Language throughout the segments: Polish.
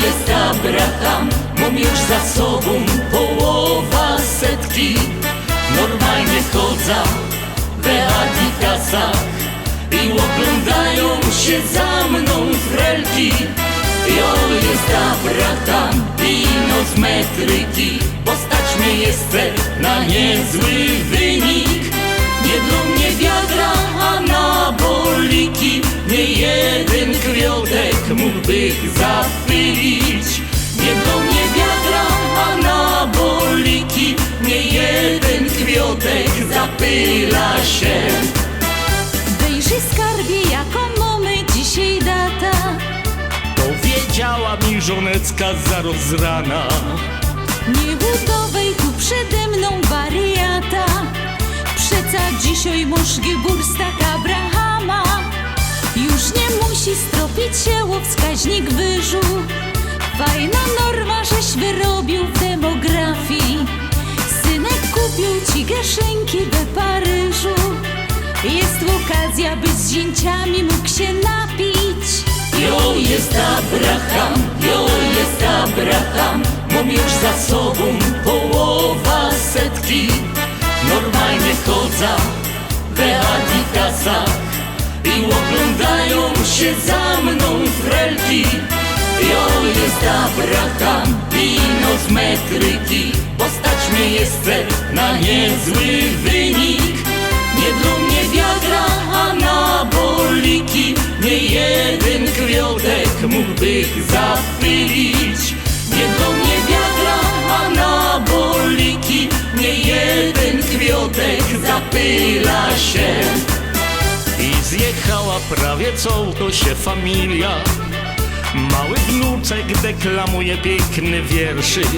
jest Abraham, mam już za sobą połowa setki. Normalnie chodzę w adidasach i oglądają się za mną frelki. Jest Abraham, ino z metryki, bo stać mnie jeszcze na niezły wynik. Nie do mnie wiadra, a anaboliki, nie jeden kwiotek mógłby zapylić. Nie do mnie wiadra, a anaboliki, nie jeden kwiotek zapyla się. Wyjrzyj skarbie, jaką mamy dzisiaj data. Powiedziała mi żonecka zaraz z rana. Nie budowaj tu przede mną wariata. Przeca dzisiaj mąż Geburstag Abrahama. Już nie musi stropić się o wskaźnik wyżu. Fajna norma, żeś wyrobił w demografii. Synek kupił ci geszynki we Paryżu. Jest okazja, by z zięciami mógł się napić. Jest Abraham, mam już za sobą połowa setki. Normalnie chodzę w adidasach i oglądają się za mną frelki. Jest Abraham, ino z metryki, bo stać mnie jeszcze na niezły wynik. Nie do mnie wiadra, anaboliki, nie jeden kwiotek mógłby zapylić. Nie do mnie wiadra, anaboliki, nie jeden kwiotek zapyla się. I zjechała prawie całko się familia. Mały wnuczek deklamuje piękny wierszyk.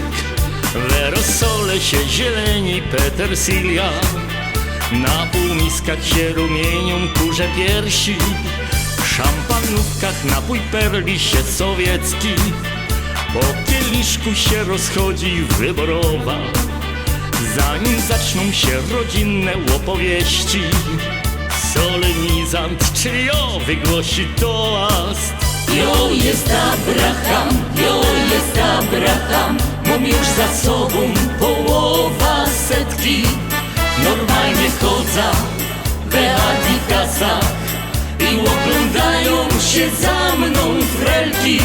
W rosole się zieleni petersilia. Na półmiskach się rumienią kurze piersi. W szampanówkach napój perli się sowiecki. Po kieliszku się rozchodzi wyborowa. Zanim zaczną się rodzinne opowieści, solenizant czy wygłosi toast. Jest Abraham, mam już za sobą połowa setki. Normalnie chodzę w adidasach i oglądają się za mną frelki.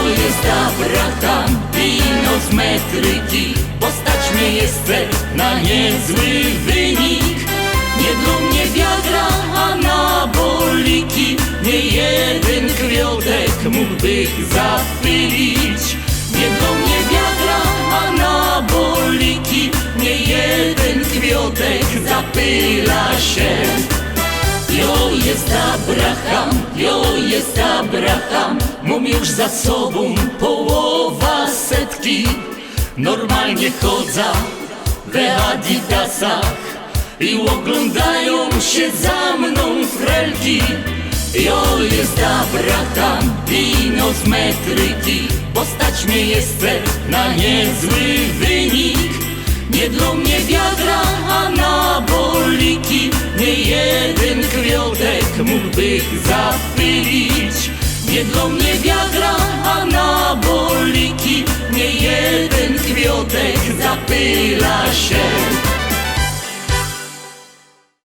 Jest Abraham, ino z metryki, bo stać mnie jeszcze na niezły wynik. Nie do mnie wiadra, anaboliki, nie jeden kwiotek mógłby zapylić. Nie do mnie wiadra, anaboliki, nie jeden kwiotek zapyla się. Jest Abraham, mam już za sobą połowa setki. Normalnie chodzę w adidasach i oglądają się za mną frelki. Jest Abraham, ino z metryki, bo stać mnie jeszcze na niezły wynik. Nie do mnie wiadra, anaboliki, nie jeden kwiotek mógłby zapylić. Nie do mnie wiadra, anaboliki, nie jeden kwiotek zapyla się.